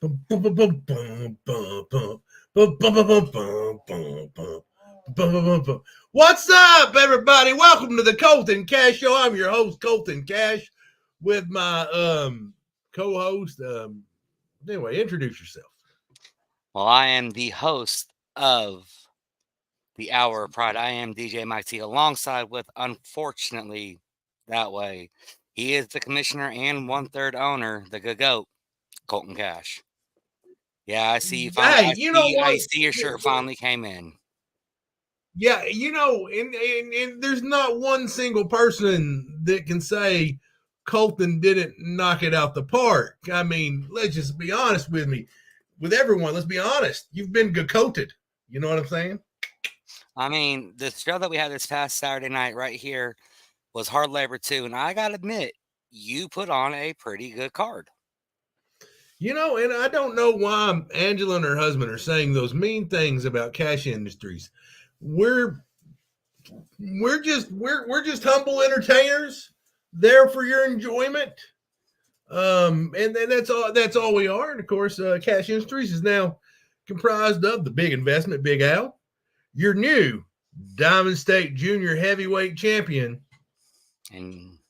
What's up, everybody? Welcome to the Colton Cash Show. I'm your host, Colton Cash, with my co-host. Anyway, introduce yourself. Well, I am the host of the Hour of Pride. I am DJ Mike T, alongside with, unfortunately, that way, he is the commissioner and 1/3 owner, the GOAT, Colton Cash. Yeah, I see you finally. Hey, you know what? I see your shirt finally came in. Yeah, and there's not one single person that can say Colton didn't knock it out the park. I mean, let's just be honest with me. With everyone, let's be honest. You've been coated. You know what I'm saying? I mean, the show that we had this past Saturday night right here was hard labor too, and I gotta admit, you put on a pretty good card. And I don't know why Angela and her husband are saying those mean things about Cash Industries. We're just humble entertainers there for your enjoyment. And then that's all we are. And of course, Cash Industries is now comprised of the big investment, Big Al, your new Diamond State Junior Heavyweight Champion, And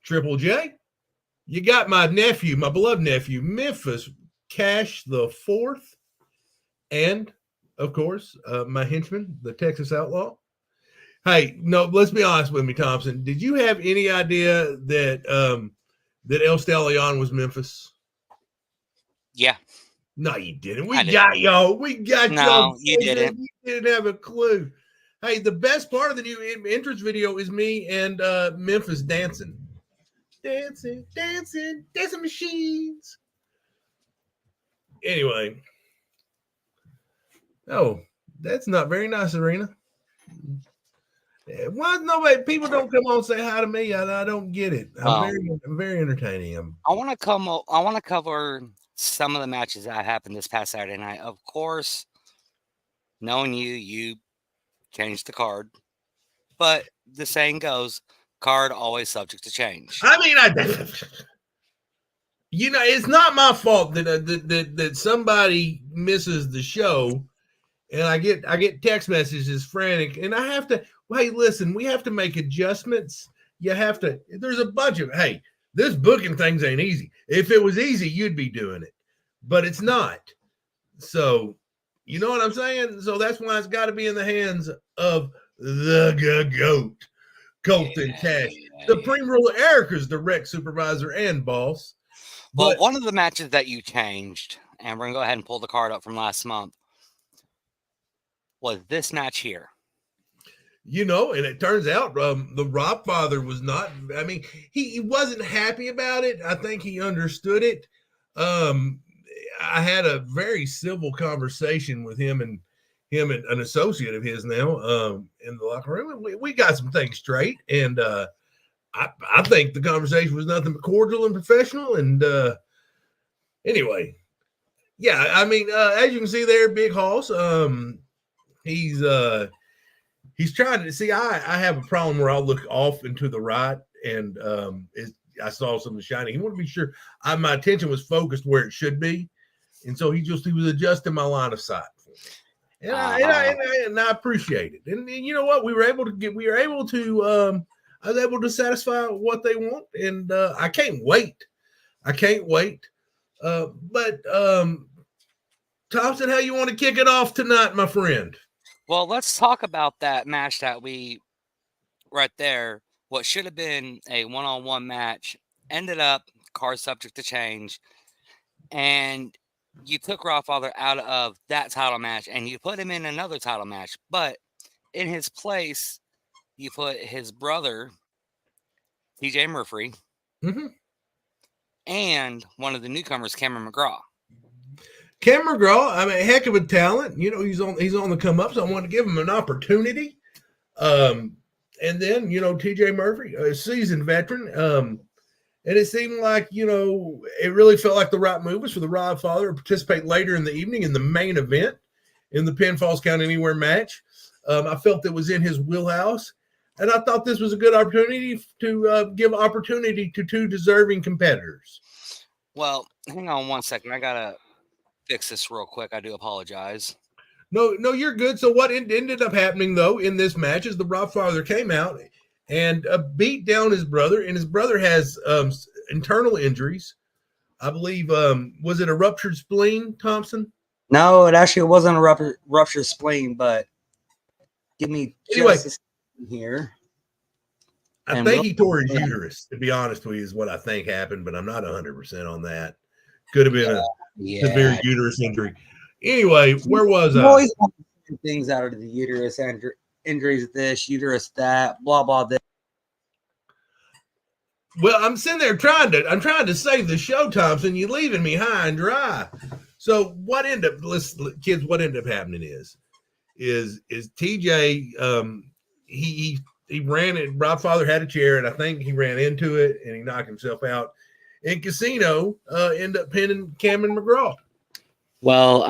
Triple J. You got my beloved nephew, Memphis Cash the Fourth, and of course, my henchman, the Texas Outlaw. Hey, no, let's be honest with me, Thompson. Did you have any idea that El Stallion was Memphis? yeah. No, you didn't. We got y'all. No, you didn't. You didn't have a clue. Hey, the best part of the new entrance video is me and Memphis dancing machines. Anyway. Oh, that's not very nice, Arena. Why people don't come on and say hi to me? I don't get it. I'm very entertaining. I want to cover some of the matches that happened this past Saturday night. Of course, knowing you changed the card, but the saying goes, card always subject to change. I mean, it's not my fault that somebody misses the show, and I get text messages frantic, and I have to. Hey, listen, we have to make adjustments. You have to. There's a bunch of. Hey, this booking things ain't easy. If it was easy, you'd be doing it, but it's not. So, you know what I'm saying? So that's why it's got to be in the hands of the GOAT, Colton Cash, Supreme Ruler Erica's direct supervisor and boss. Well, one of the matches that you changed, and we're going to go ahead and pull the card up from last month, was this match here. And it turns out the Rob father was not, I mean, he wasn't happy about it. I think he understood it. I had a very civil conversation with him and an associate of his now in the locker room. We got some things straight, and I think the conversation was nothing but cordial and professional. And anyway, yeah, I mean, as you can see there, Big Hoss, he's trying to see. I have a problem where I'll look off and to the right, and I saw something shiny. He wanted to be sure my attention was focused where it should be, and so he was adjusting my line of sight for me. And I appreciate it. And you know what? I was able to satisfy what they want, and I can't wait. But Thompson, how you want to kick it off tonight, my friend? Well, let's talk about that match that right there, what should have been a one-on-one match, ended up card subject to change, and you took Rawfather out of that title match, and you put him in another title match, but in his place, you put his brother, TJ Murphy, and one of the newcomers, Cameron McGraw. Cameron McGraw, I mean, heck of a talent. He's on the come up, so I want to give him an opportunity. And then, TJ Murphy, a seasoned veteran. And it seemed like, it really felt like the right move was for the Rob father to participate later in the evening in the main event in the Pinfalls Count Anywhere match. I felt it was in his wheelhouse. And I thought this was a good opportunity to give opportunity to two deserving competitors. Well, hang on one second. I gotta fix this real quick. I do apologize. No, you're good. So what ended up happening though in this match is the Rob father came out and beat down his brother, and his brother has internal injuries. I believe was it a ruptured spleen, Thompson? No, it actually wasn't a ruptured spleen, but give me Anyway, just a second here. I And think he tore his uterus, to be honest with you, is what I think happened, but I'm not 100% on that. Could have been a severe uterus injury. Anyway, where was I? Always things out of the uterus, injuries, this, uterus, that, blah, blah, this. Well, I'm sitting there trying to save the show, Thompson. You're leaving me high and dry. So what ended up, kids, what ended up happening is TJ, he ran it. Rob father had a chair, and I think he ran into it and he knocked himself out. And Casino ended up pinning Cameron McGraw. Well,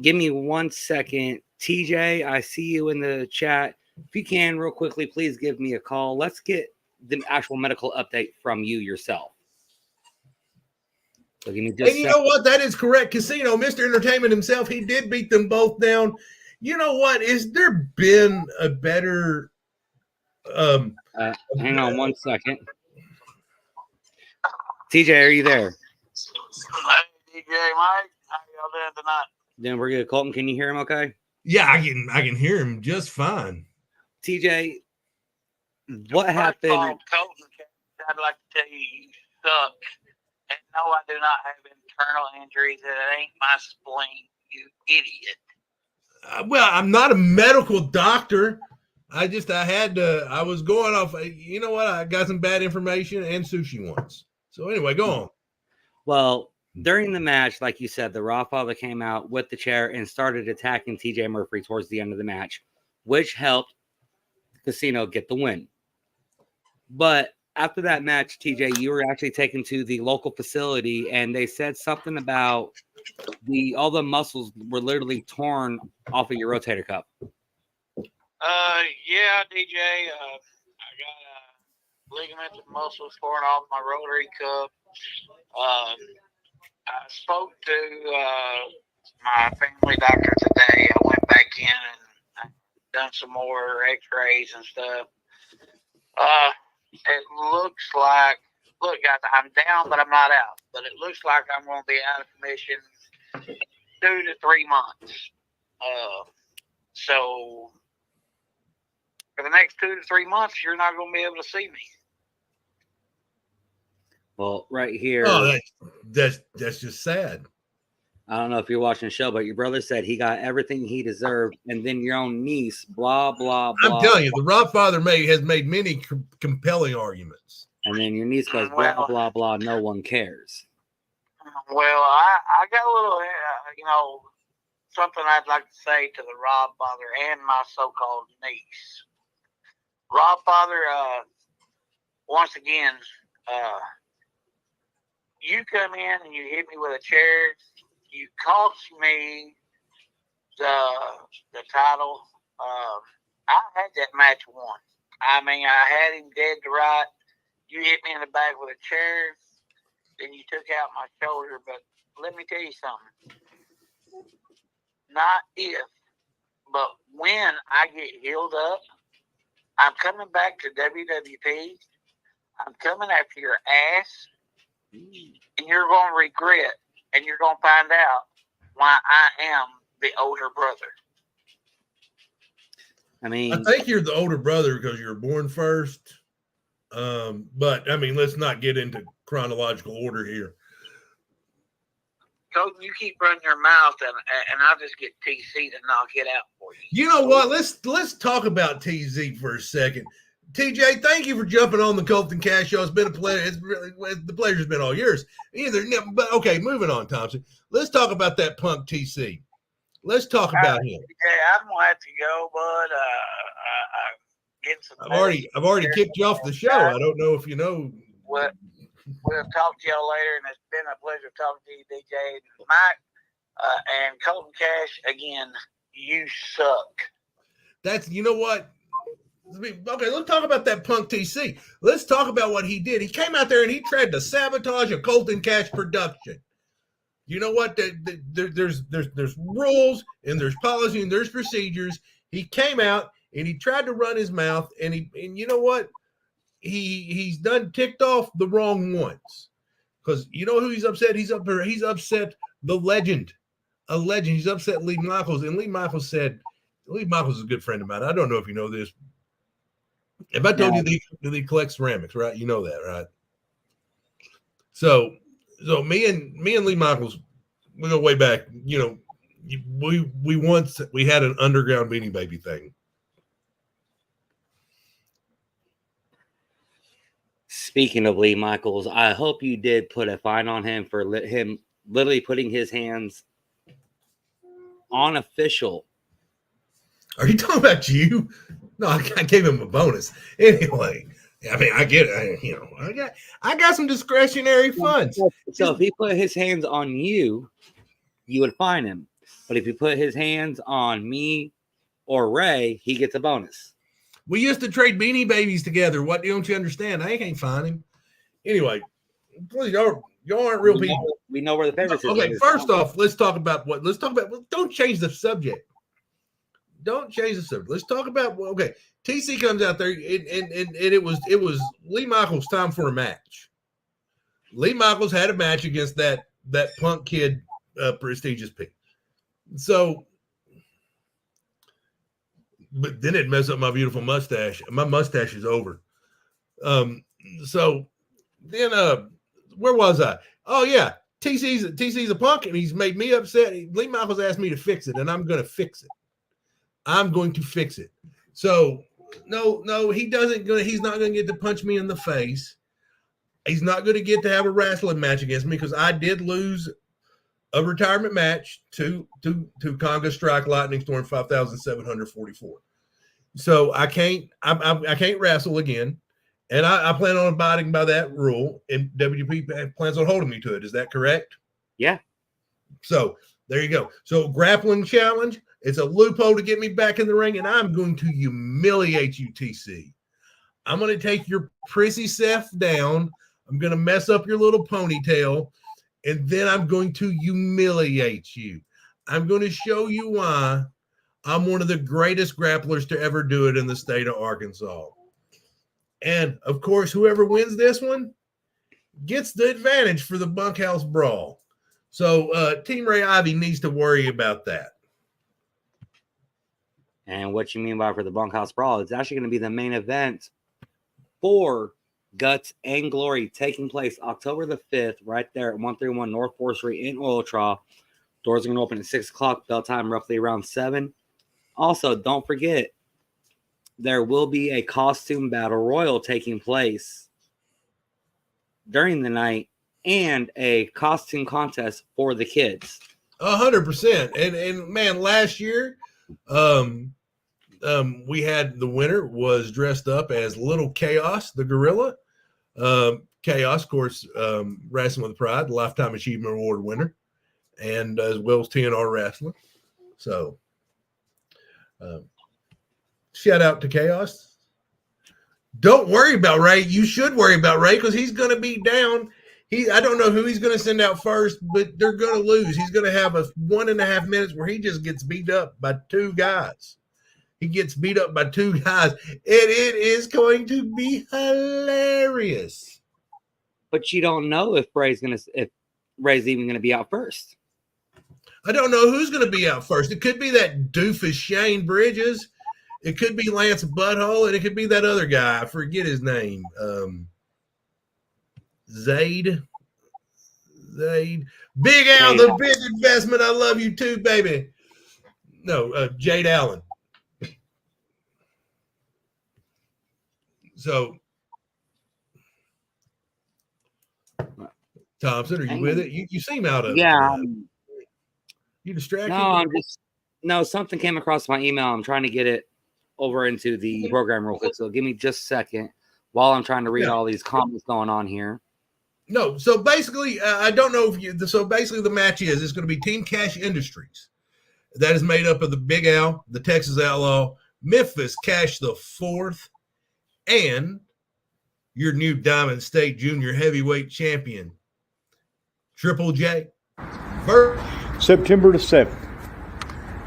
give me 1 second. TJ, I see you in the chat. If you can, real quickly, please give me a call. Let's get the actual medical update from you yourself. So give me just and you know what? That is correct. Casino, Mr. Entertainment himself, he did beat them both down. You know what? Is there been a better hang on 1 second. TJ, are you there? Hey, DJ Mike, how y'all doing tonight? Then we're good. Colton, can you hear him okay? Yeah, I can hear him just fine. TJ, what happened? Colton, I'd like to tell you suck. And no, I do not have internal injuries. It ain't my spleen, you idiot. Well, I'm not a medical doctor. I was going off. You know what? I got some bad information and sushi once. So anyway, go on. Well, during the match, like you said, the Raw father came out with the chair and started attacking TJ Murphy towards the end of the match, which helped Casino get the win. But after that match, TJ, you were actually taken to the local facility, and they said something about all the muscles were literally torn off of your rotator cuff. Yeah, DJ. I got ligaments and muscles torn off my rotary cuff. I spoke to my family doctor today. I went back in and I done some more X-rays and stuff. It looks like, look, guys, I'm down, but I'm not out. But it looks like I'm going to be out of commission 2 to 3 months. So for the next 2 to 3 months, you're not going to be able to see me. Well, right here. Oh, that's just sad. I don't know if you're watching the show, but your brother said he got everything he deserved, and then your own niece, blah, blah, blah. I'm telling you, the Rob father has made many compelling arguments. And then your niece goes, blah, blah, blah, no one cares. Well, I got a little, something I'd like to say to the Rob father and my so-called niece. Rob father, once again, you come in and you hit me with a chair. You cost me the title. I had that match won. I mean, I had him dead to right. You hit me in the back with a chair. Then you took out my shoulder. But let me tell you something. Not if, but when I get healed up, I'm coming back to WWP. I'm coming after your ass. And you're going to regret. And you're going to find out why I am the older brother. I mean, I think you're the older brother because you were born first. But I mean, let's not get into chronological order here. Colton, you keep running your mouth, and I'll just get TC to knock it out for you. You know what? Let's talk about TZ for a second. TJ, thank you for jumping on the Colton Cash Show. It's been a pleasure. The pleasure's been all yours. But okay, moving on, Thompson. Let's talk about that punk TC. Let's talk about him. Yeah, I'm gonna have to go, bud. Get some. I've already kicked you off the show. I don't know if you know. We'll talk to y'all later, and it's been a pleasure talking to you, DJ Mike, and Colton Cash. Again, you suck. You know what? Okay, let's talk about that Punk TC. Let's talk about what he did. He came out there and he tried to sabotage a Colton Cash production. You know what? There's rules and there's policy and there's procedures. He came out and he tried to run his mouth, and you know what? He's done ticked off the wrong ones. Because you know who he's upset? He's upset the legend. A legend. He's upset Lee Michaels. And Lee Michaels is a good friend of mine. I don't know if you know this. If I told you that he collects ceramics, right? You know that, right? So me and Lee Michaels, we go way back. You know, we had an underground Beanie Baby thing. Speaking of Lee Michaels, I hope you did put a fine on him for him literally putting his hands on official. Are you talking about you? No, I gave him a bonus. Anyway, I mean, I get it. I got some discretionary funds. So if he put his hands on you, you would fine him. But if you put his hands on me or Ray, he gets a bonus. We used to trade Beanie Babies together. What don't you understand? I can't find him. Anyway, please, y'all aren't real people. We know where the favoritism is. Okay, first off, let's talk about. Don't change the subject. Don't change the subject. Let's talk about. Okay, TC comes out there, and it was Lee Michaels' time for a match. Lee Michaels had a match against that Punk kid, Prestigious P. So. But then it messed up my beautiful mustache. My mustache is over. So then where was I? Oh yeah, TC's a punk, and he's made me upset. Lee Michaels asked me to fix it, and I'm going to fix it. I'm going to fix it. So no, he's not going to get to punch me in the face. He's not going to get to have a wrestling match against me because I did lose a retirement match to Conga Strike Lightning Storm 5,744. So I can't wrestle again, and I plan on abiding by that rule. And WWP plans on holding me to it. Is that correct? Yeah. So there you go. So grappling challenge. It's a loophole to get me back in the ring, and I'm going to humiliate you, TC. I'm going to take your prissy self down. I'm going to mess up your little ponytail. And then I'm going to humiliate you. I'm going to show you why I'm one of the greatest grapplers to ever do it in the state of Arkansas. And, of course, whoever wins this one gets the advantage for the bunkhouse brawl. So Team Ray Ivy needs to worry about that. And what you mean by for the bunkhouse brawl, it's actually going to be the main event for Guts and Glory, taking place October the 5th, right there at 131 North 4th Street in Oil Trough. Doors are going to open at 6 o'clock, bell time roughly around 7. Also, don't forget, there will be a costume battle royal taking place during the night and a costume contest for the kids. 100%. And man, last year, we had the winner was dressed up as Little Chaos, the gorilla. Chaos, of course, Wrestling with Pride, Lifetime Achievement Award winner, and as well as TNR Wrestling. So, shout out to Chaos. Don't worry about Ray. You should worry about Ray because he's going to be down. I don't know who he's going to send out first, but they're going to lose. He's going to have a 1.5 minutes where he just gets beat up by 2 guys. He gets beat up by 2 guys, and it is going to be hilarious. But you don't know if Ray's even going to be out first. I don't know who's going to be out first. It could be that doofus Shane Bridges. It could be Lance Butthole, and it could be that other guy. I forget his name. Zayd. Big Al, the big investment. I love you too, baby. No, Jade Allen. So, Thompson, are you with it? You seem out of it. Yeah. You distracted? No, something came across my email. I'm trying to get it over into the program real quick. So give me just a second while I'm trying to read all these comments going on here. No, so basically, I don't know if you. So basically, the match is it's going to be Team Cash Industries. That is made up of the Big Al, the Texas Outlaw, Memphis Cash the Fourth, and your new Diamond State Junior Heavyweight Champion, Triple J. September the 7th,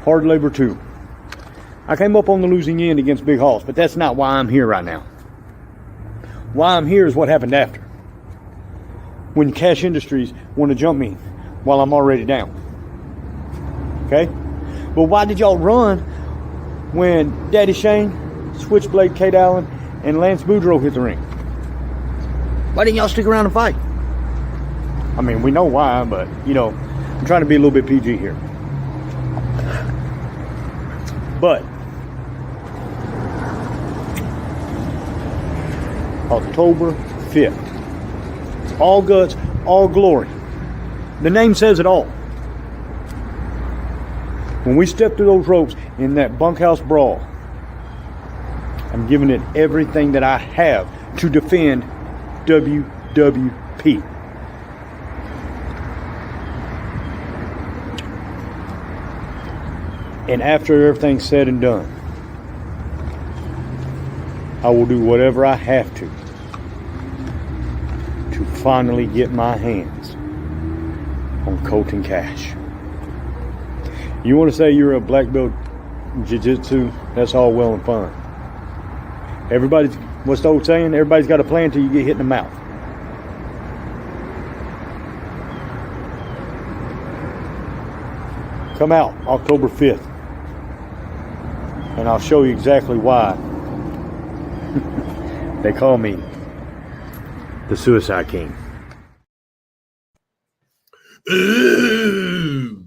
Hard Labor 2. I came up on the losing end against Big Hoss, but that's not why I'm here right now. Why I'm here is what happened after. When Cash Industries want to jump me while I'm already down. Okay? But why did y'all run when Daddy Shane, Switchblade Kate Allen, and Lance Boudreaux hit the ring? Why didn't y'all stick around and fight? I mean, we know why, but, you know, I'm trying to be a little bit PG here. But October 5th. All guts, all glory. The name says it all. When we step through those ropes in that bunkhouse brawl, I'm giving it everything that I have to defend WWP. And after everything's said and done, I will do whatever I have to finally get my hands on Colton Cash. You want to say you're a black belt jiu-jitsu, that's all well and fun. Everybody's, what's the old saying? Everybody's got a plan till you get hit in the mouth. Come out October 5th, and I'll show you exactly why they call me the Suicide King. Ooh.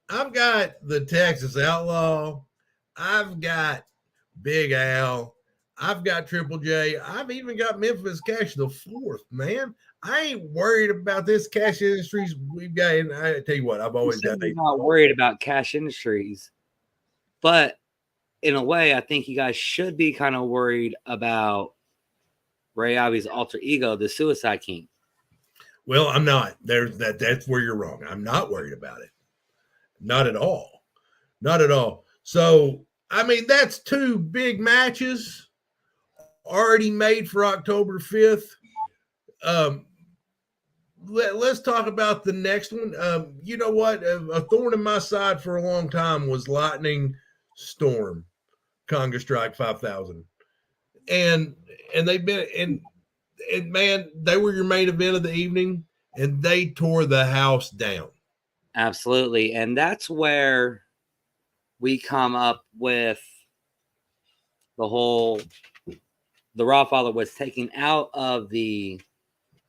I've got the Texas Outlaw. I've got Big Al. I've got Triple J. I've even got Memphis Cash the Fourth, man. I ain't worried about this Cash Industries we've got. And I tell you what, I've always got. I'm not worried about Cash Industries, but in a way, I think you guys should be kind of worried about Ray Ivy's alter ego, the Suicide King. Well, I'm not. That's where you're wrong. I'm not worried about it. Not at all. Not at all. So, I mean, that's two big matches already made for October 5th. Let's talk about the next one. You know what? A thorn in my side for a long time was Lightning Storm, Conga Strike 5000. And they've been and man, they were your main event of the evening, and they tore the house down. Absolutely. And that's where we come up with the Rawfather was taken out of the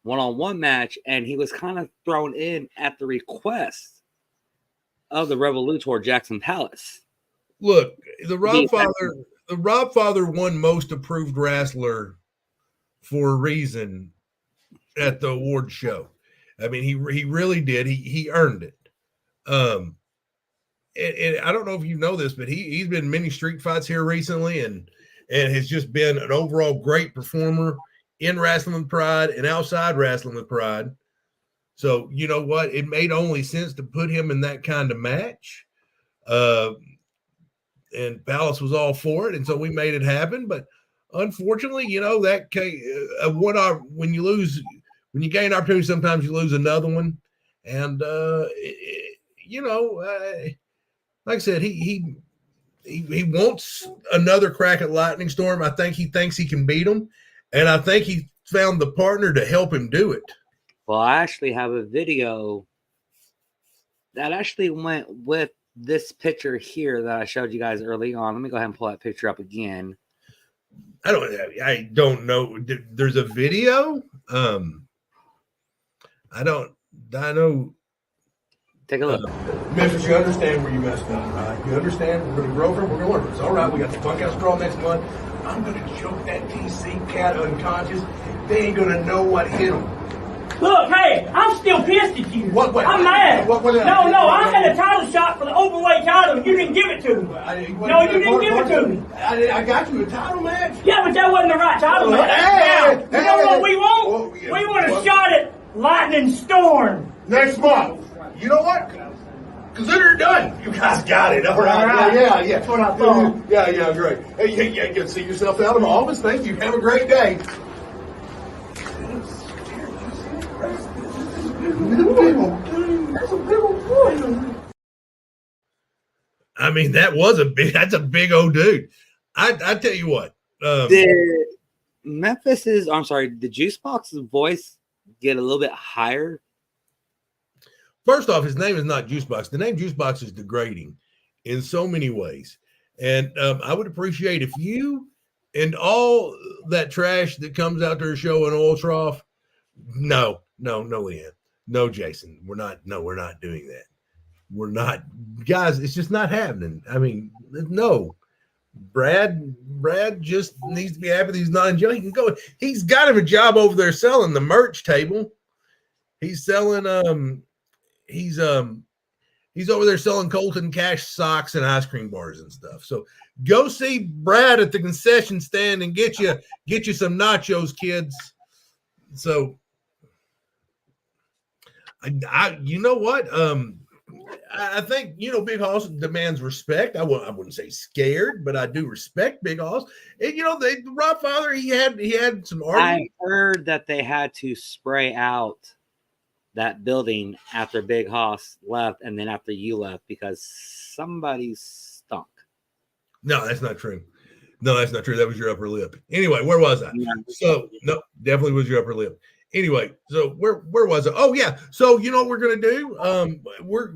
one-on-one match, and he was kind of thrown in at the request of the Revolutor Jackson Palace. Look, the Rawfather won most approved wrestler for a reason at the award show. I mean, he really did. He earned it. And I don't know if you know this, but he's been in many street fights here recently, and has just been an overall great performer in Wrestling with Pride and outside Wrestling with Pride. So, you know what? It made only sense to put him in that kind of match. And Palace was all for it, and so we made it happen. But unfortunately, you know, that when you gain opportunity, sometimes you lose another one. And you know, like I said, he wants another crack at Lightning Storm. I think he thinks he can beat him, and I think he found the partner to help him do it. Well, I actually have a video that actually went with this picture here that I showed you guys early on. Let me go ahead and pull that picture up again. I don't know. There's a video. I know. Take a look. Memphis, you understand where you messed up, right? You understand? We're going to grow from it. We're going to learn. It's all right. We got the bunkhouse draw next month. I'm going to choke that TC cat unconscious. They ain't going to know what hit them. Look, hey, I'm still pissed at you. What? I'm mad. What No, I had a title shot for the overweight title, and you didn't give it to me. No, you didn't give it to me. I got you a title match. Yeah, but that wasn't the right title match. You know what we want? We want a shot at Lightning Storm. Next month. You know what? Consider it done. You guys got it. All right. Yeah. That's what I thought. Yeah, great. Hey, yeah, go see yourself out of the office. Thank you. Have a great day. That's a big old boy. I mean, that's a big old dude. I tell you what. Did Juicebox's voice get a little bit higher? First off, his name is not Juicebox. The name Juicebox is degrading in so many ways. And I would appreciate if you and all that trash that comes out to her show in Oil Trough. No, Leanne. No, Jason. We're not doing that. We're not, guys, it's just not happening. I mean, no. Brad just needs to be happy that he's not in jail. He can go. He's got him a job over there selling the merch table. He's selling he's over there selling Colton Cash socks and ice cream bars and stuff. So go see Brad at the concession stand and get you some nachos, kids. So I you know what? I think, Big Hoss demands respect. I wouldn't say scared, but I do respect Big Hoss. And, the Rob Father, he had some arguments. I heard that they had to spray out that building after Big Hoss left and then after you left because somebody stunk. No, that's not true. That was your upper lip. Anyway, where was I? Yeah. So, no, definitely was your upper lip. Anyway, so where was I? Oh yeah. So you know what we're gonna do?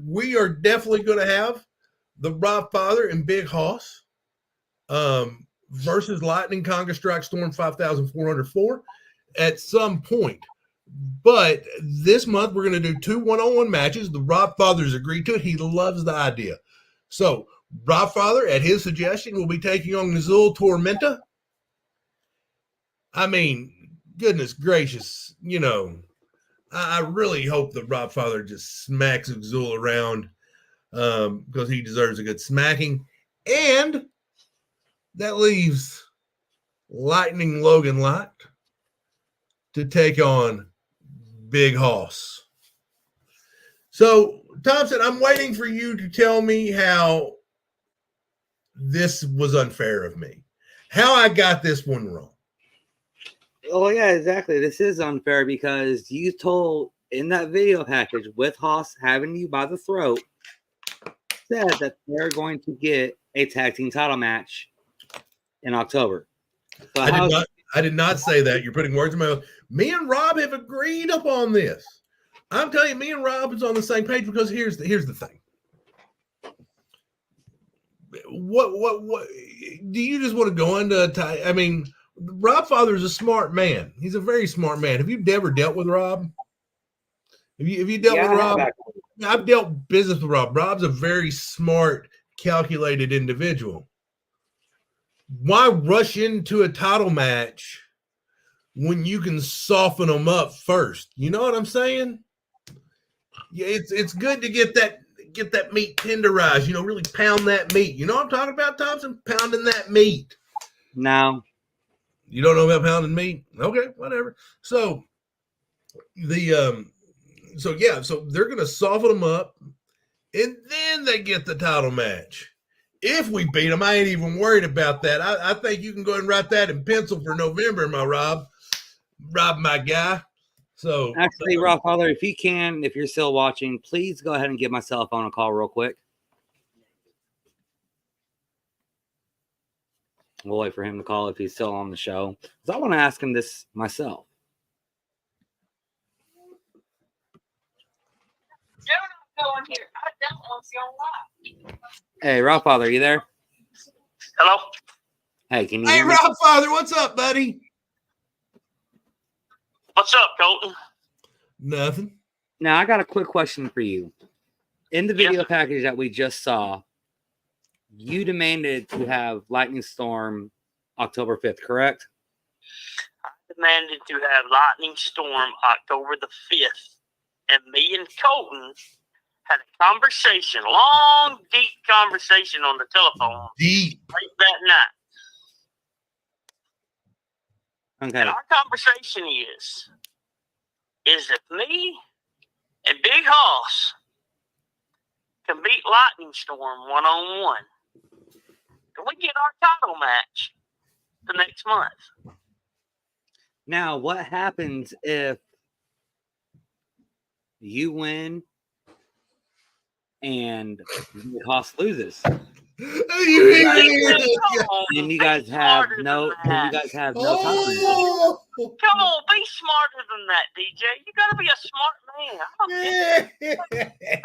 We are definitely gonna have the Rob Father and Big Hoss versus Lightning Conga Strike Storm 5404 at some point. But this month we're gonna do 2 1-on-1 matches. The Rob Father's agreed to it. He loves the idea. So Rob Father, at his suggestion, will be taking on Nazul Tormenta. I mean, goodness gracious, I really hope that Rob Father just smacks Azul around because he deserves a good smacking. And that leaves Lightning Logan Light to take on Big Hoss. So, Thompson, I'm waiting for you to tell me how this was unfair of me, how I got this one wrong. Oh, yeah, exactly. This is unfair because you told in that video package with Hoss having you by the throat, said that they're going to get a tag team title match in October. So I did not say that. You're putting words in my mouth. Me and Rob have agreed upon this. I'm telling you, me and Rob is on the same page because here's the thing. What do you just want to go into? I mean, Rob Father is a smart man. He's a very smart man. Have you ever dealt with Rob? Have you dealt with Rob? I've dealt business with Rob. Rob's a very smart, calculated individual. Why rush into a title match when you can soften them up first? You know what I'm saying? Yeah, it's good to get that meat tenderized. Really pound that meat. You know what I'm talking about, Thompson? Pounding that meat. No. You don't know about pounding meat? Okay, whatever. So so they're gonna soften them up, and then they get the title match. If we beat them, I ain't even worried about that. I think you can go ahead and write that in pencil for November, my Rob, my guy. So actually, Rob Father, if you're still watching, please go ahead and give my cell phone a call real quick. We'll wait for him to call if he's still on the show. Because I want to ask him this myself. Going here. I don't want to see on live. Hey, Rob Father, are you there? Hello? Hey, can you Hey, hear me? Rob Father, what's up, buddy? What's up, Colton? Nothing. Now, I got a quick question for you. In the video package that we just saw, you demanded to have Lightning Storm October 5th, correct? I demanded to have Lightning Storm October the 5th. And me and Colton had a conversation, long, deep conversation on the telephone. Deep. Late that night. Okay. And our conversation is if me and Big Hoss can beat Lightning Storm 1-on-1. Can we get our title match the next month? Now, what happens if you win and Haas loses? And you guys have no title. Oh, Come on, be smarter than that, DJ. You gotta be a smart man.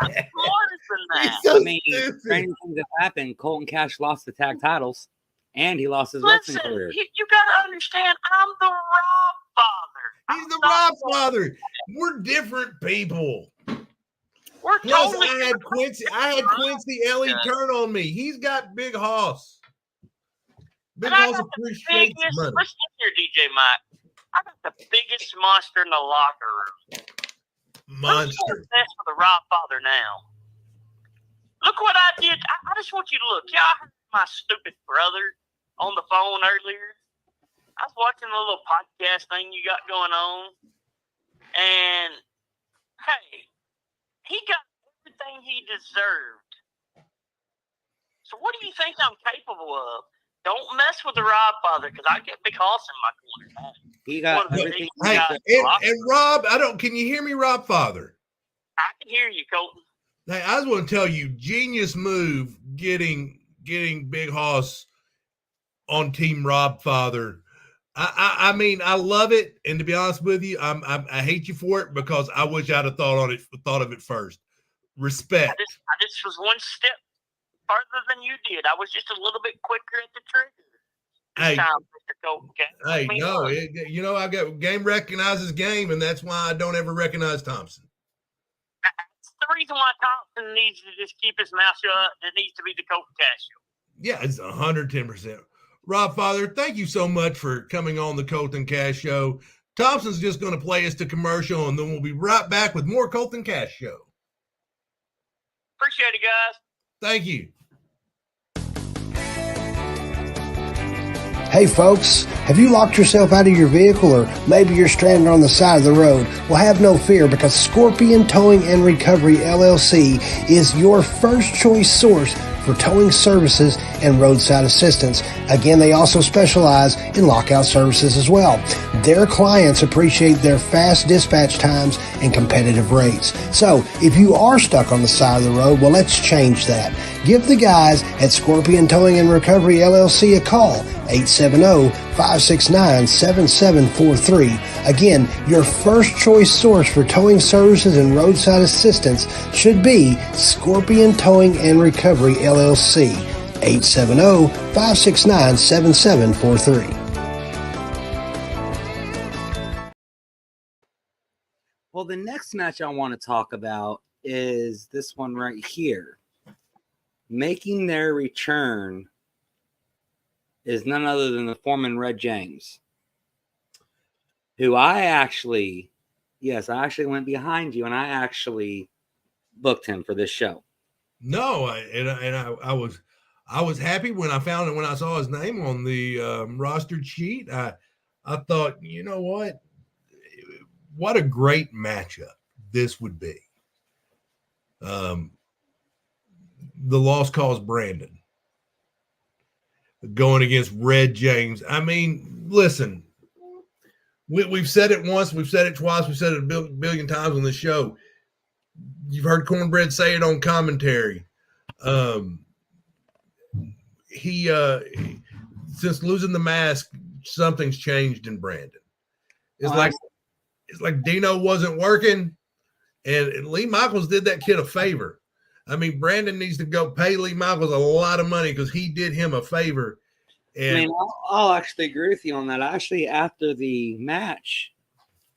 I'm smarter than that. He's so I mean, stupid. strange things have happened. Colton Cash lost the tag titles, and he lost his wrestling Listen, career. you gotta understand, I'm the Rob father. He's the Rob father. We're different people. We're Plus, totally I had Quincy Ellie turn on me. He's got Big Hoss. Big And I Hoss got the appreciates biggest, money. listen here, DJ Mike. I got the biggest monster in the locker room. Monster. Who's mess with the Rob father now? Look what I did. I just want you to look. Yeah, I heard my stupid brother on the phone earlier. I was watching a little podcast thing you got going on. And, hey, he got everything he deserved. So what do you think I'm capable of? Don't mess with the Rob father, because I get Big Hoss in my corner. He got One of the everything. biggest Hey, guys. and Rob, can you hear me, Rob Father? I can hear you, Colton. Hey, I just want to tell you, genius move getting Big Hoss on Team Rob Father. I mean, I love it, and to be honest with you, I hate you for it because I wish I'd have thought of it first. Respect. I just was one step further than you did. I was just a little bit quicker at the trigger. Hey, Time, Mr. Colton. hey, no, I got game recognizes game, and that's why I don't ever recognize Thompson. That's the reason why Thompson needs to just keep his mouth shut. It needs to be the Colton Cash show. Yeah, it's 110%. Rob Father, thank you so much for coming on the Colton Cash Show. Thompson's just going to play us to commercial, and then we'll be right back with more Colton Cash Show. Appreciate it, guys. Thank you. Hey folks, have you locked yourself out of your vehicle, or maybe you're stranded on the side of the road? Well, have no fear, because Scorpion Towing and Recovery LLC is your first choice source for towing services and roadside assistance. Again, they also specialize in lockout services as well. Their clients appreciate their fast dispatch times and competitive rates. So if you are stuck on the side of the road, well, let's change that. Give the guys at Scorpion Towing and Recovery LLC a call, 870-569-7743. Again, your first choice source for towing services and roadside assistance should be Scorpion Towing and Recovery LLC, 870-569-7743. Well, the next match I want to talk about is this one right here. Making their return is none other than the Foreman Red James, who I actually went behind you and I actually booked him for this show. No, I was happy when I found it, when I saw his name on the roster sheet. I thought, you know what a great matchup this would be. The Lost Cause Brandon going against Red James. I mean, listen, we've said it once, we've said it twice, we've said it a billion times on this show. You've heard Cornbread say it on commentary. He since losing the mask, something's changed in Brandon. It's like Dino wasn't working, and Lee Michaels did that kid a favor. I mean, Brandon needs to go pay Lee Michaels a lot of money because he did him a favor. And I mean, I'll actually agree with you on that. Actually, after the match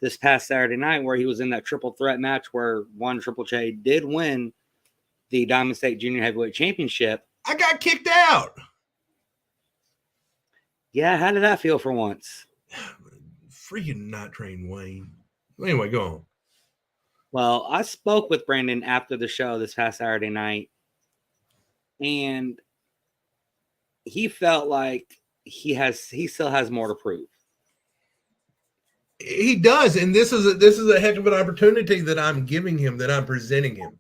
this past Saturday night, where he was in that triple threat match where one Triple J did win the Diamond State Junior Heavyweight Championship, I got kicked out. Yeah, how did that feel for once? Freaking not trained Wayne. Anyway, go on. Well, I spoke with Brandon after the show this past Saturday night, and he felt like he still has more to prove. He does, and this is a heck of an opportunity that I'm giving him, that I'm presenting him.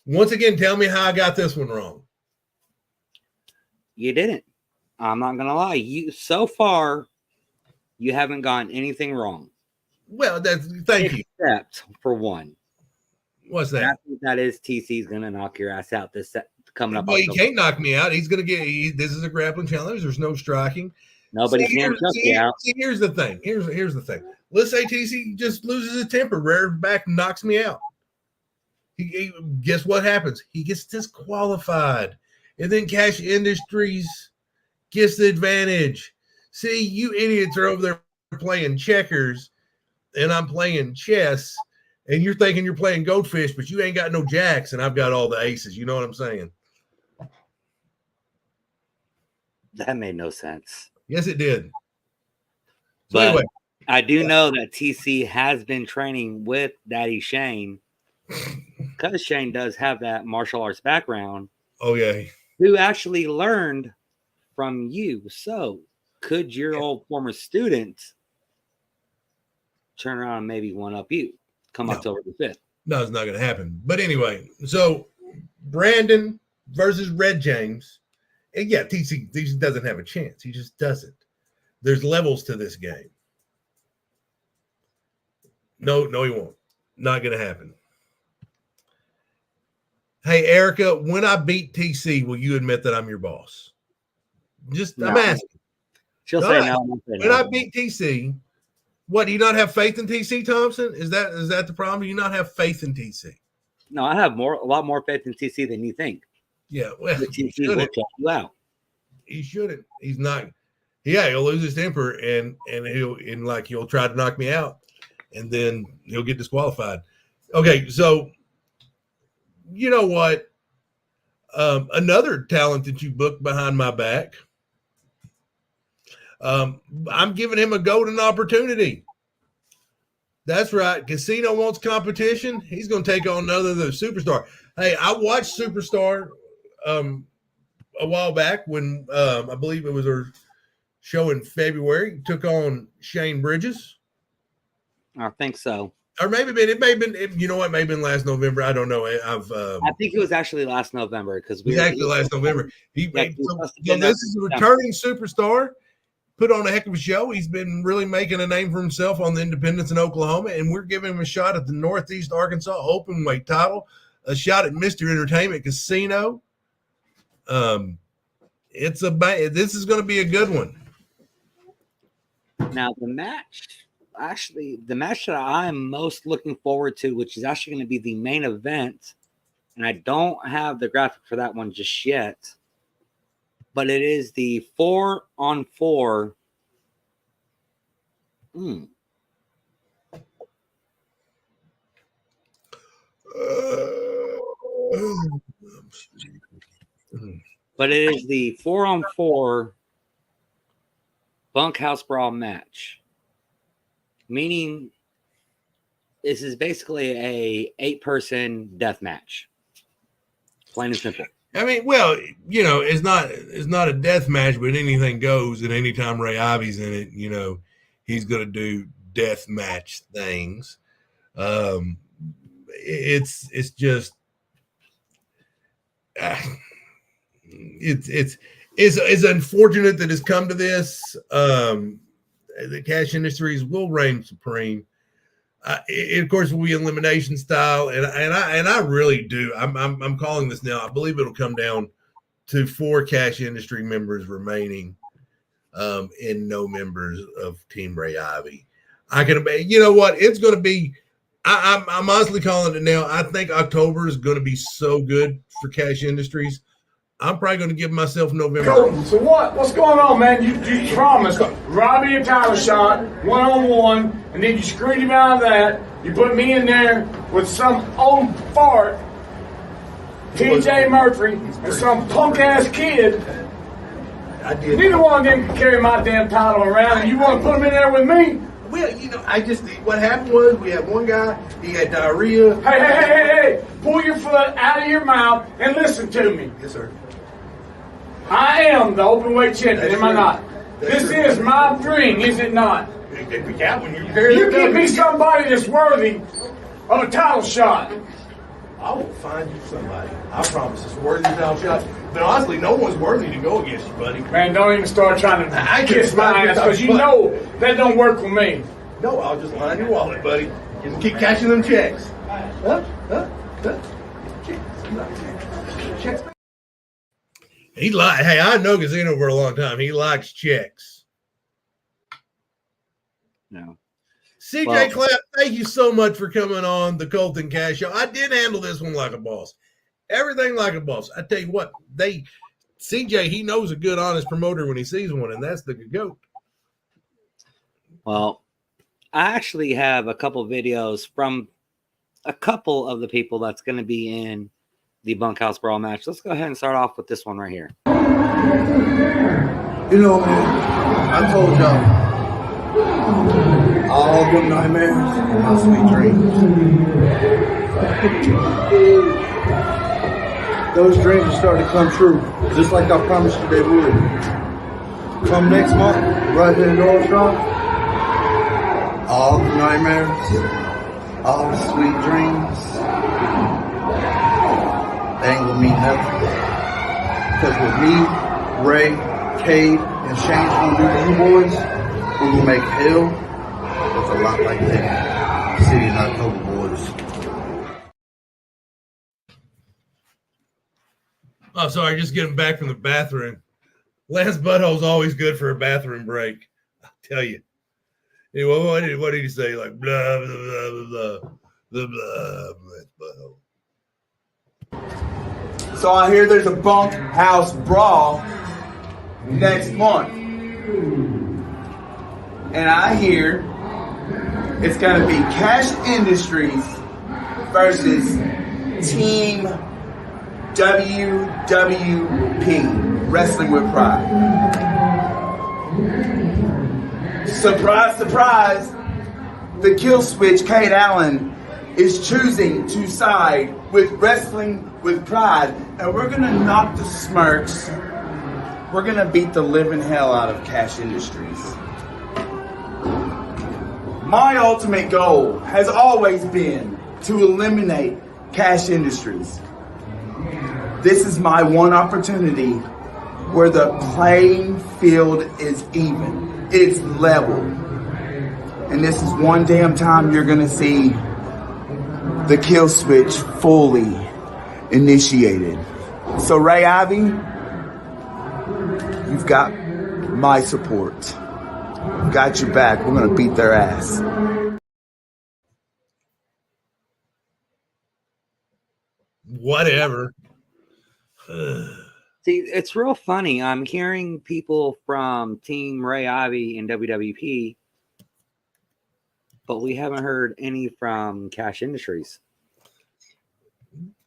Once again, tell me how I got this one wrong. You didn't. I'm not gonna lie. So far, you haven't gotten anything wrong. Well, thank you. Except for one. What's that? I think that is TC's gonna knock your ass out this coming up. Well, he can't knock me out. He's gonna get. This is a grappling challenge. There's no striking. Nobody can choke you out. Here's the thing. Here's the thing. Let's say TC just loses his temper, rears back, and knocks me out. Guess what happens? He gets disqualified, and then Cash Industries gets the advantage. See, you idiots are over there playing checkers, and I'm playing chess, and you're thinking you're playing goldfish, but you ain't got no jacks, and I've got all the aces. You know what I'm saying? That made no sense. Yes, it did. So But anyway, I do know that TC has been training with Daddy Shane, because Shane does have that martial arts background. oh yeah, Who actually learned from you. So could your old former student turn around and maybe one up you come October the 5th? no, it's not going to happen. But anyway, so Brandon versus Red James. And yeah, TC doesn't have a chance. He just doesn't. There's levels to this game. No, he won't. Not going to happen. Hey, Erica, when I beat TC, will you admit that I'm your boss? No. I'm asking. She'll say no. When I beat TC, what, do you not have faith in TC, Thompson? Is that the problem? Do you not have faith in TC? No, I have a lot more faith in TC than you think. Yeah, well, TC will check you out. He shouldn't. He's not. Yeah, he'll lose his temper and he'll try to knock me out, and then he'll get disqualified. Okay, so you know what? Another talent that you booked behind my back. I'm giving him a golden opportunity. That's right. Casino wants competition. He's going to take on another Superstar. Hey, I watched Superstar a while back when I believe it was her show in February. He took on Shane Bridges. I think so. Or it may have been, you know what, it may have been last November. I don't know. I think it was actually last November because last November. This is a returning Superstar. Put on a heck of a show. He's been really making a name for himself on the independents in Oklahoma, and we're giving him a shot at the Northeast Arkansas open weight title, a shot at Mr. Entertainment Casino. This is going to be a good one. Now the match that I'm most looking forward to, which is actually going to be the main event, and I don't have the graphic for that one just yet, but it is the 4-on-4. But it is the 4-on-4 bunkhouse brawl match, meaning this is basically a 8-person death match, plain and simple. I mean, well, you know, it's not a death match, but anything goes. And anytime Ray Ivy's in it, you know, he's going to do death match things. It's just it's unfortunate that it's come to this. The Cash Industries will reign supreme. It, of course, will be elimination style, and I really do. I'm calling this now. I believe it'll come down to 4 Cash Industry members remaining, and no members of Team Ray Ivy. You know what? It's going to be. I'm honestly calling it now. I think October is going to be so good for Cash Industries. I'm probably going to give myself November. Colton, so what's going on, man? You promised Robbie a title shot, 1-on-1, and then you screwed him out of that. You put me in there with some old fart, TJ Murphy, and some punk-ass kid. I did. Neither one of them can carry my damn title around, and you want to put him in there with me? Well, you know, what happened was we had one guy, he had diarrhea. Hey, pull your foot out of your mouth and listen to me. Yes, sir. I am the open weight champion, am I not? This is my ring, is it not? Yeah, when you carry You give me somebody that's worthy of a title shot. I will find you somebody. I promise. It's a worthy title shot. But honestly, no one's worthy to go against you, buddy. Man, don't even start trying to I kiss my ass, because you know that don't work with me. No, I'll just line your wallet, buddy. Just keep cashing them checks. Checks. Hey, I know Casino for a long time. He likes checks. No. CJ Clapp, thank you so much for coming on the Colton Cash Show. I did handle this one like a boss. Everything like a boss. I tell you what, CJ, he knows a good, honest promoter when he sees one, and that's the GOAT. Well, I actually have a couple videos from a couple of the people that's going to be in the Bunkhouse Brawl match. Let's go ahead and start off with this one right here. You know, man, I told y'all, all them nightmares and my sweet dreams. Those dreams are starting to come true, just like I promised you they would. Come next month, right here in Northstar, all the nightmares, all the sweet dreams, they ain't gonna mean nothing. Because with me, Ray, Cade, and Shane's gonna do to you boys, we're gonna make hell look a lot like that. See you in October, boys. Oh, sorry, just getting back from the bathroom. Lance Butthole's always good for a bathroom break. I'll tell you. Anyway, what did he say? Like, blah, blah, blah, blah, blah, blah, blah, blah. So I hear there's a bunkhouse brawl next month. And I hear it's going to be Cash Industries versus Team WWP, Wrestling with Pride. Surprise, surprise, the kill switch, Kate Allen, is choosing to side with Wrestling with Pride. And we're going to knock the Smirks. We're going to beat the living hell out of Cash Industries. My ultimate goal has always been to eliminate Cash Industries. This is my one opportunity where the playing field is even. It's level. And this is one damn time you're gonna see the kill switch fully initiated. So Ray Ivy, you've got my support. I've got your back. We're gonna beat their ass. Whatever. See, it's real funny. I'm hearing people from Team Ray Ivy and WWP, but we haven't heard any from Cash Industries.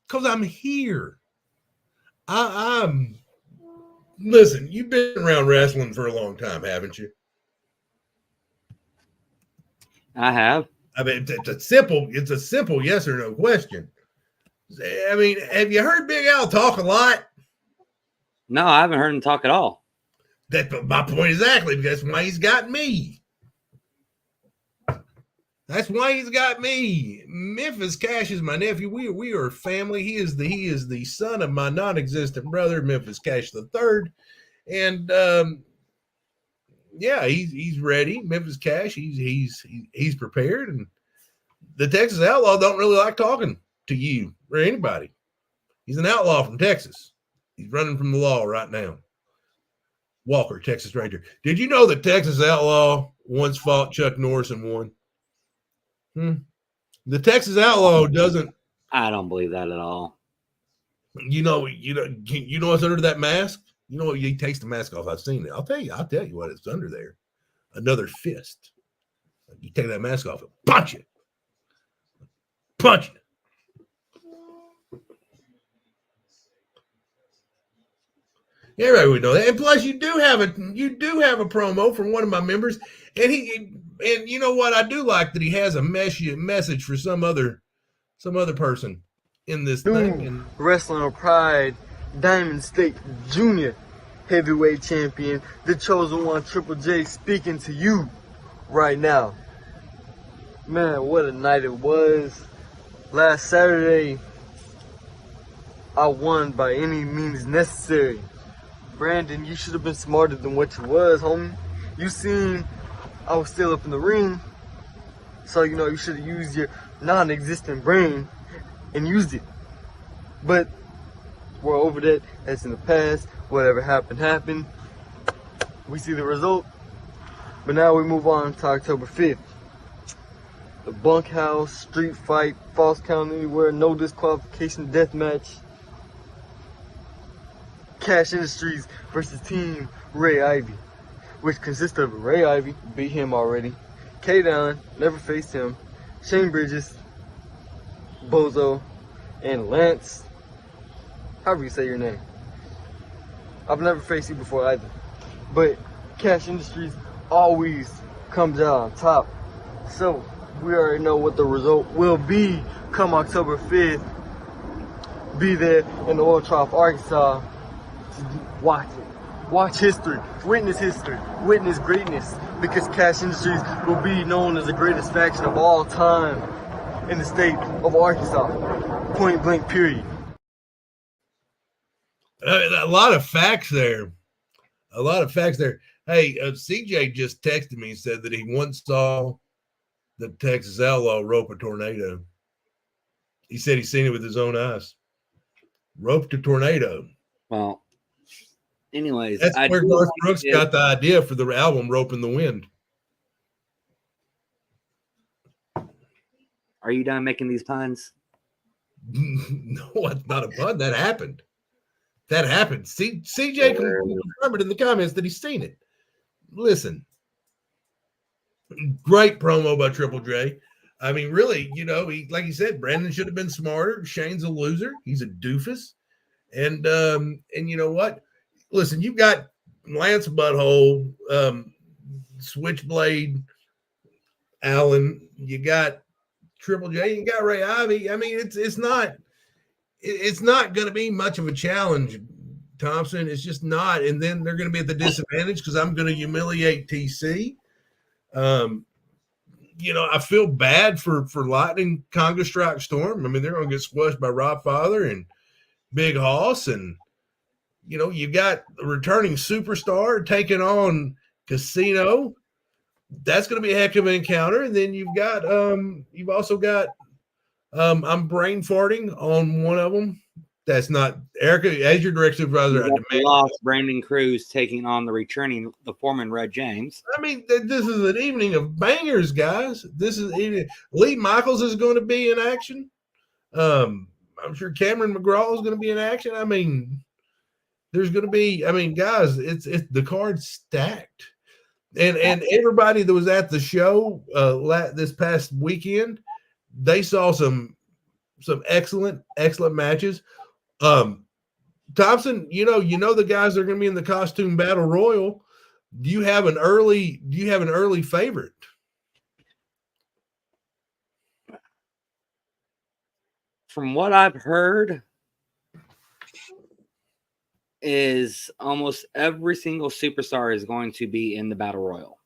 Because I'm here. I'm listen, you've been around wrestling for a long time, haven't you? I have. I mean, it's a simple yes or no question. I mean, have you heard Big Al talk a lot? No, I haven't heard him talk at all. That's my point exactly, because that's why he's got me. That's why he's got me. Memphis Cash is my nephew. We are family. He is the son of my non-existent brother, Memphis Cash III. And yeah, he's ready. Memphis Cash, he's prepared. And the Texas Outlaw don't really like talking to you or anybody. He's an outlaw from Texas. He's running from the law right now. Walker, Texas Ranger. Did you know that Texas Outlaw once fought Chuck Norris and won? The Texas Outlaw doesn't. I don't believe that at all. You know what's under that mask? You know what? He takes the mask off. I've seen it. I'll tell you what it's under there. Another fist. You take that mask off and punch it. Punch it. Yeah, right. We know that. And plus, you do have a promo from one of my members, and you know what? I do like that he has a message for some other person in this thing. And Wrestling with Pride, Diamond State Junior Heavyweight Champion, the chosen one, Triple J, speaking to you right now. Man, what a night it was. Last Saturday, I won by any means necessary. Brandon, you should have been smarter than what you was, homie. You seen I was still up in the ring, so you should have used your non-existent brain and used it. But we're over that. That's in the past. Whatever happened, happened. We see the result. But now we move on to October 5th. The bunkhouse, street fight, false count anywhere, no disqualification, death match. Cash Industries versus Team Ray Ivy, which consists of Ray Ivy, beat him already. K-Don, never faced him. Shane Bridges, Bozo, and Lance. However you say your name. I've never faced you before either. But Cash Industries always comes out on top. So we already know what the result will be come October 5th. Be there in the Oil Trough, Arkansas. Watch it. Watch history. Witness history. Witness greatness. Because Cash Industries will be known as the greatest faction of all time in the state of Arkansas. Point blank, period. A lot of facts there. A lot of facts there. Hey, CJ just texted me and said that he once saw the Texas Outlaw rope a tornado. He said he's seen it with his own eyes. Roped a tornado. Well, anyways, that's where Garth Brooks got the idea for the album Rope in the Wind. Are you done making these puns? No, it's not a pun. That happened. That happened. CJ confirmed it in the comments that he's seen it. Listen, great promo by Triple J. I mean, really, he, like he said, Brandon should have been smarter. Shane's a loser. He's a doofus. And you know what? Listen, you've got Lance Butthole, Switchblade, Allen. You got Triple J. You got Ray Ivy. I mean, it's not going to be much of a challenge, Thompson. It's just not. And then they're going to be at the disadvantage because I'm going to humiliate TC. I feel bad for Lightning, Conga Strike Storm. I mean, they're going to get squashed by Rob Father and Big Hoss. And, you got the returning superstar taking on Casino. That's going to be a heck of an encounter. And then you've also got I'm brain farting on one of them. That's not Erica as your direct supervisor. I demand lost Brandon Cruz taking on the foreman Red James. I mean, this is an evening of bangers, guys. Lee Michaels is going to be in action. I'm sure Cameron McGraw is going to be in action. I mean, there's going to be. I mean, guys, it's the card's stacked, and everybody that was at the show this past weekend, they saw some excellent matches. Thompson, the guys that are going to be in the costume battle royal. Do you have an early favorite? From what I've heard, is almost every single superstar is going to be in the battle royal.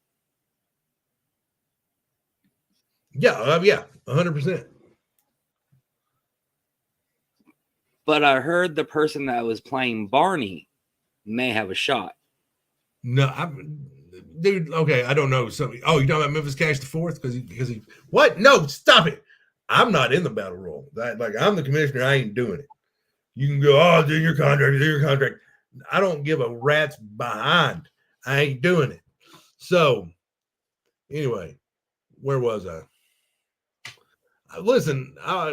Yeah, 100%. But I heard the person that was playing Barney may have a shot. No, dude. Okay, I don't know. You're talking about Memphis Cash the Fourth because he. What? No, stop it. I'm not in the battle royal. I'm the commissioner. I ain't doing it. You can go. Do your contract. I don't give a rat's behind. I ain't doing it. So, anyway, where was I? Listen. No,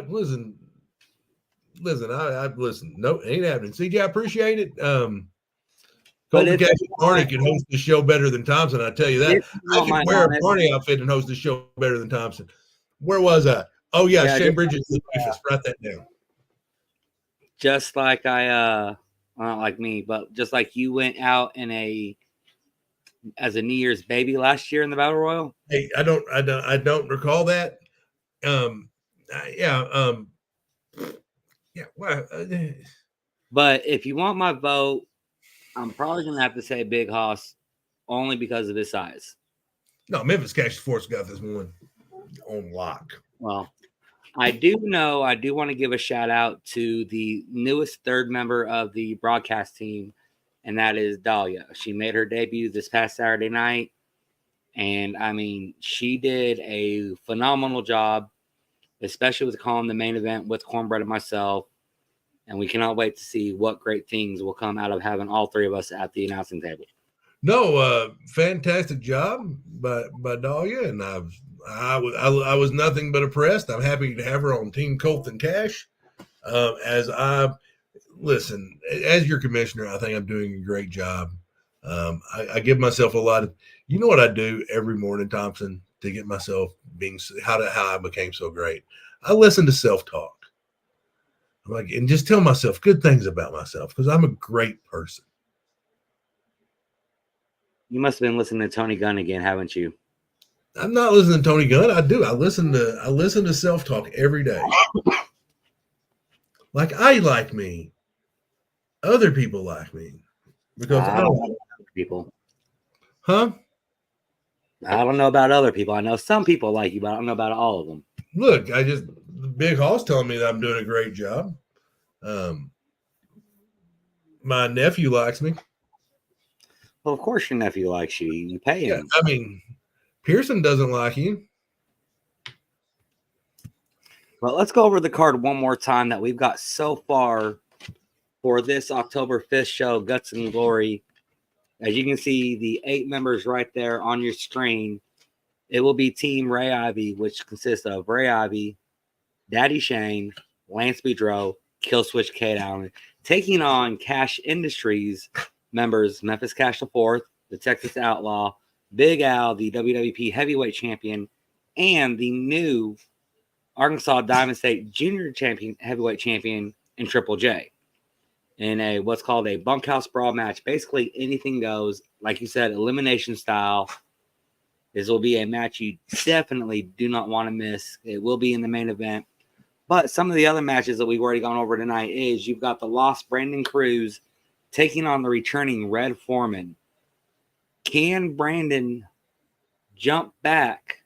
it ain't happening. CJ, I appreciate it. Colton Barney can host the show better than Thompson. I tell you that. I could wear a Barney outfit and host the show better than Thompson. Where was I? Oh yeah, Shane Bridges. Write that down. Just like not like me, but just like you went out as a New Year's baby last year in the Battle Royal. Hey, I don't recall that. But if you want my vote, I'm probably gonna have to say Big Hoss, only because of his size. No, Memphis Cash Force got this one on lock. Well, I do want to give a shout out to the newest third member of the broadcast team, and that is Dahlia. She made her debut this past Saturday night, and I mean, she did a phenomenal job, especially with calling the main event with Cornbread and myself. And we cannot wait to see what great things will come out of having all three of us at the announcing table. No, fantastic job by Dahlia, and I was nothing but impressed. I'm happy to have her on Team Colton Cash. As your commissioner, I think I'm doing a great job. I give myself a lot of, you know what I do every morning, Thompson, to get myself how I became so great. I listen to self-talk. I'm like, and just tell myself good things about myself because I'm a great person. You must have been listening to Tony Gunn again, haven't you? I'm not listening to Tony Gunn. I do. I listen to self-talk every day. Like I like me. Other people like me. Because I don't like other people. Huh? I don't know about other people. I know some people like you, but I don't know about all of them. Look, Big Hall's telling me that I'm doing a great job. My nephew likes me. Well, of course your nephew likes you. You pay him. I mean, Pearson doesn't like you. Well, let's go over the card one more time that we've got so far for this October 5th show, Guts and Glory. As you can see, the 8 members right there on your screen. It will be Team Ray Ivy, which consists of Ray Ivy, Daddy Shane, Lance Boudreaux, Killswitch Kate Allen, taking on Cash Industries members Memphis Cash IV, the Texas Outlaw, Big Al, the WWP Heavyweight Champion, and the new Arkansas Diamond State Junior Champion Heavyweight Champion in Triple J. In a what's called a bunkhouse brawl match. Basically, anything goes. Like you said, elimination style. This will be a match you definitely do not want to miss. It will be in the main event. But some of the other matches that we've already gone over tonight is you've got the lost Brandon Cruz taking on the returning Red Foreman. Can Brandon jump back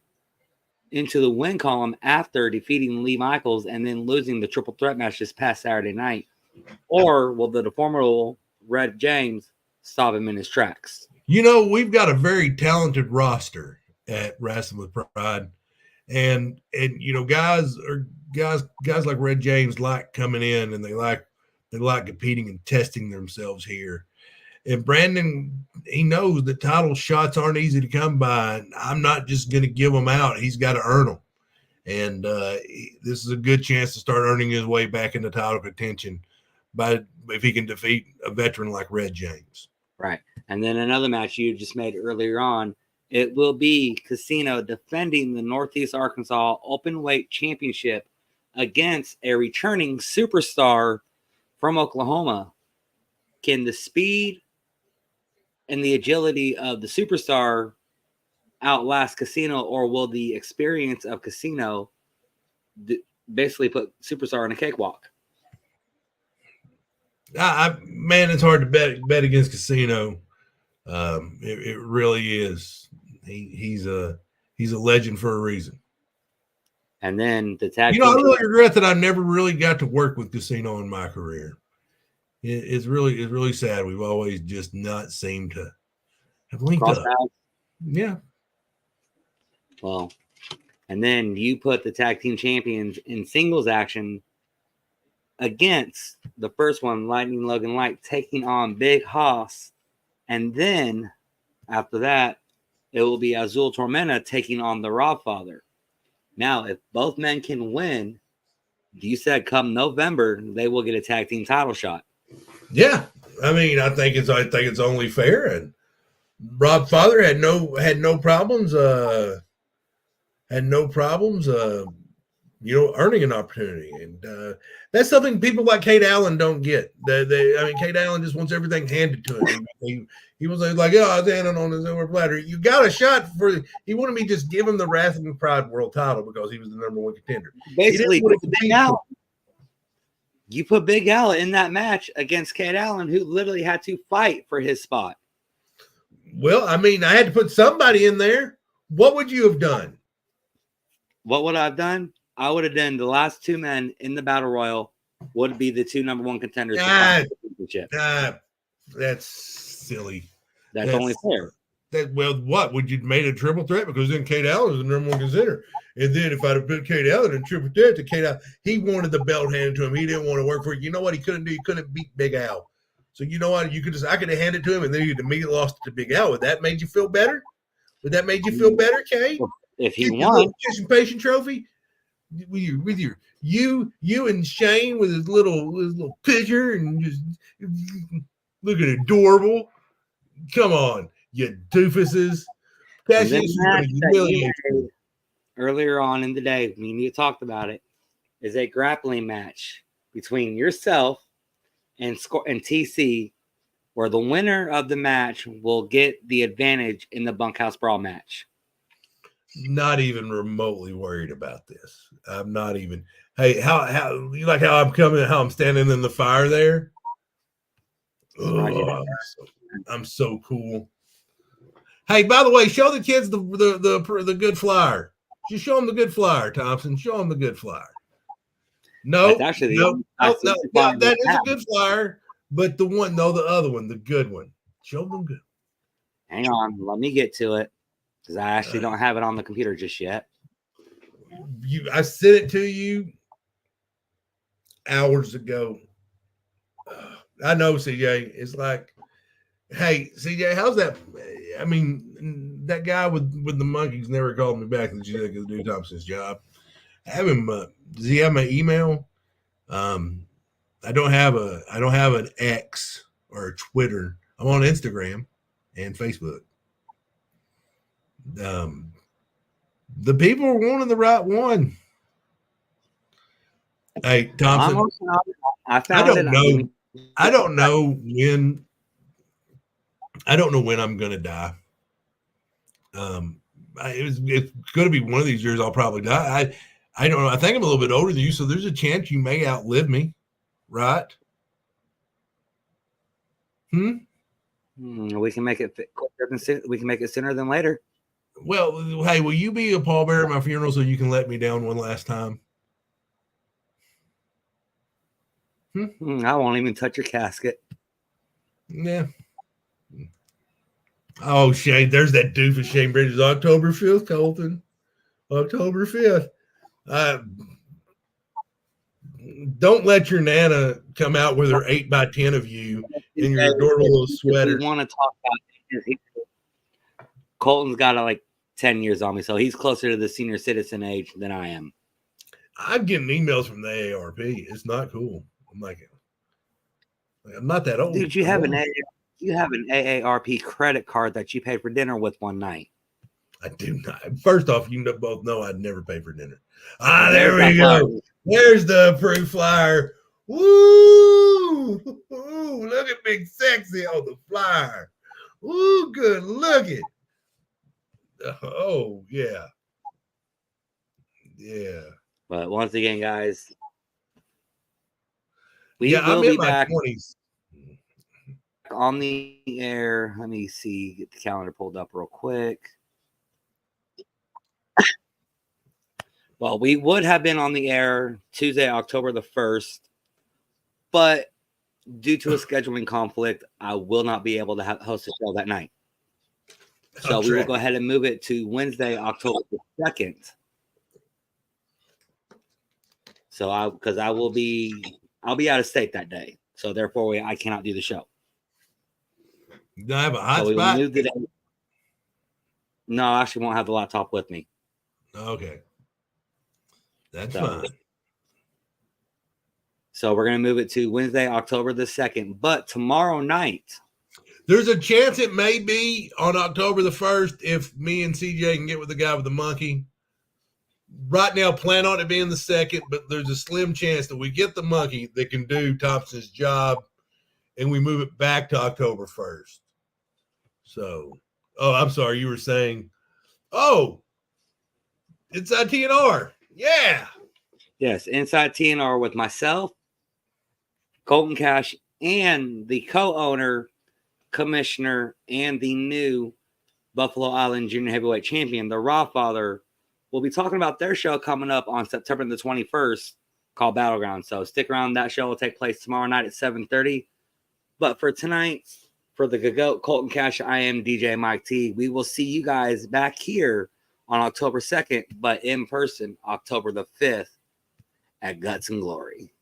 into the win column after defeating Lee Michaels and then losing the triple threat match this past Saturday night? Or will the formidable Red James stop him in his tracks? You know, we've got a very talented roster at Wrestling with Pride. And you know, guys like Red James like coming in and they like competing and testing themselves here. And Brandon, he knows that title shots aren't easy to come by. And I'm not just going to give them out. He's got to earn them. And this is a good chance to start earning his way back into title contention if he can defeat a veteran like Red James. Right. And then another match you just made earlier on, it will be Casino defending the Northeast Arkansas Openweight Championship against a returning superstar from Oklahoma. Can the speed and the agility of the superstar outlast Casino, or will the experience of Casino basically put superstar in a cakewalk? Man, it's hard to bet against Casino. It really is. He's a legend for a reason. And then the tag. You know, I really regret that I never really got to work with Casino in my career. It's really sad. We've always just not seemed to have linked up. Yeah. Well, and then you put the tag team champions in singles action against the first one, Lightning Logan Light, taking on Big Hoss. And then after that, it will be Azul Tormenta taking on the Rob Father. Now, if both men can win, you said come November, they will get a tag team title shot. Yeah. I mean, I think it's only fair. And Rob Father had no problems, earning an opportunity. And that's something people like Kate Allen don't get. Kate Allen just wants everything handed to him. He was like, oh, I was handing on the silver platter. You got a shot he wanted me to just give him the Wrestling with Pride world title because he was the number one contender. Basically, you put Big Al in that match against Kate Allen, who literally had to fight for his spot. Well, I mean, I had to put somebody in there. What would you have done? What would I have done? I would have done the last 2 men in the battle royal would be the 2 number 1 contenders to fight for the championship. That's silly. That's only fair. Well, what would you made a triple threat? Because then Kate Allen was the number 1 contender. And then if I'd have put Kate Allen in triple threat to Kate Allen, he wanted the belt handed to him. He didn't want to work for it. You know what he couldn't do? He couldn't beat Big Al. So you know what? I could have handed it to him, and then he'd immediately lost it to Big Al. Would that made you feel better? Would that made you feel better, Kate? If he won, participation trophy with you and Shane with his little picture and just looking adorable. Come on, you doofuses. That's just humiliating. Earlier on in the day, me and you talked about it, is a grappling match between yourself and TC, where the winner of the match will get the advantage in the bunkhouse brawl match. Not even remotely worried about this. I'm not even. Hey, how you like how I'm coming? How I'm standing in the fire there? Oh, I'm so cool. Hey, by the way, show the kids the good flyer. Just show them the good flyer, Thompson. Show them the good flyer. No, that is a good flyer, but the other one, the good one. Show them good. Hang on, let me get to it because I actually don't have it on the computer just yet. I sent it to you hours ago. I know, CJ. It's like, hey, CJ, how's that? I mean, that guy with the monkeys never called me back. That you think is do Thompson's job. Have him. Does he have my email? I don't have an X or a Twitter. I'm on Instagram and Facebook. The people are wanting the right one. Hey, Thompson. I don't know when I'm gonna die. It's going to be one of these years I'll probably die. I don't know. I think I'm a little bit older than you, so there's a chance you may outlive me, right? We can make it quicker we can make it sooner than later. Well, hey, will you be a pallbearer at my funeral so you can let me down one last time? I won't even touch your casket. Yeah. Oh, Shane, there's that doofus Shane Bridges, October 5th, Colton. October 5th. Don't let your Nana come out with her 8x10 of you in your adorable little sweater. We want to talk about Colton's got like 10 years on me, so he's closer to the senior citizen age than I am. I'm getting emails from the AARP. It's not cool. I'm like, I'm not that old. Dude, you have an AARP credit card that you paid for dinner with one night. I do not. First off, you both know I'd never pay for dinner. There we go. There's the proof flyer. Woo! Look at Big Sexy on the flyer. Woo, good looking. Oh, yeah. Yeah. But once again, guys, we will I'm be in my back 20s. On the air. Let me see. Get the calendar pulled up real quick. Well, we would have been on the air Tuesday, October the 1st, but due to a scheduling conflict, I will not be able to host a show that night. So we will go ahead and move it to Wednesday, October the 2nd. So I'll be out of state that day. So therefore I cannot do the show. Do I have a hot spot? Will move the day. No, I actually won't have the laptop with me. Okay. That's fine. So we're going to move it to Wednesday, October the 2nd. But tomorrow night, there's a chance it may be on October the 1st if me and CJ can get with the guy with the monkey. Right now, plan on it being the 2nd, but there's a slim chance that we get the monkey that can do Thompson's job and we move it back to October 1st. So, I'm sorry. You were saying, it's TNR. Yeah. Yes, Inside TNR with myself, Colton Cash, and the co-owner, commissioner, and the new Buffalo Island Junior Heavyweight Champion, the Raw Father, we'll be talking about their show coming up on September the 21st called Battleground. So stick around. That show will take place tomorrow night at 7:30. But for tonight, for the GOAT, Colton Cash, I am DJ Mike T. We will see you guys back here on October 2nd, but in person, October the 5th at Guts and Glory.